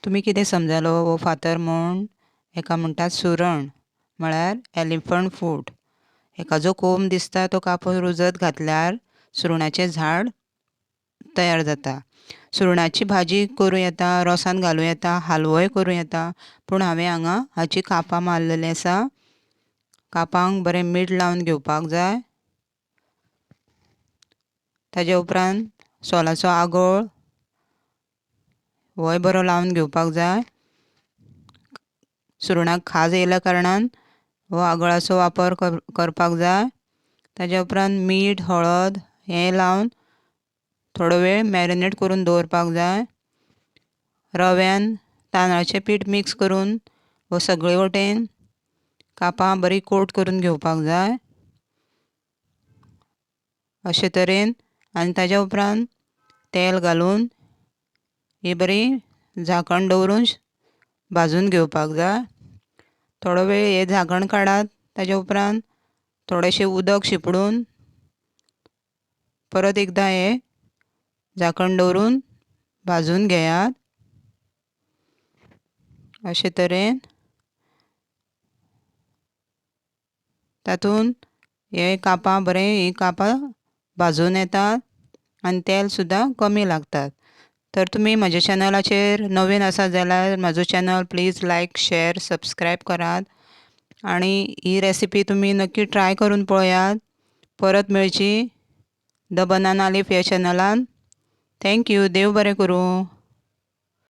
तुम्ही कितें समजलो वो फातर म्हूण हेका म्हणटात सुरण म्हळ्यार एलिफंट फूट। हेका जो कोंब दिसता तो कापून रुजत घातल्यार सुरणाचें झाड तयार जाता। सुरणाची भाजी करूं येता, रोसान घालूं येता, हालवोय करूं येता, पूण हांवें हांगा हाची कापां मारलेलीं आसा। कापांक बरें मीठ लावन घेवपाक जाय। ताजे उपरांत सोलाचो आगोळ होय बरो लावन घेवपाक जाय। सुरणाक खाज येयल्या कारणान हो आगळाचो वापर करपाक जाय। ताजे उपरांत मीठ हळद हें लावन थोडो वेळ मॅरिनेट करून दवरपाक जाय। रव्यान तांदळाचें पीठ मिक्स करून हो सगळे वटेन कापां बरी कोट करून घेवपाक जाय अशे तरेन। आनी ताज्या उपरांत तेल घालून ही बरी झाकण दवरून भाजून घेवपाक जाय। थोडो वेळ हें झाकण काडात। ताजे उपरांत थोडेंशें उदक शिपडून परत एकदां हें झाकण दवरून भाजून घेयात अशे तरेन। तातूंत हे कापां ही कापां भाजून येतात आनी तेल सुद्दां कमी लागतात। तर तुमी म्हज्या चॅनलाचेर नवीन आसात जाल्यार म्हजो channel please like share subscribe करात आनी ही रेसिपी तुमी नक्की ट्राय करून पळयात। परत मेळची द बनाना लीफ ह्या चॅनलान। थँक्यू, देव बरें करूं।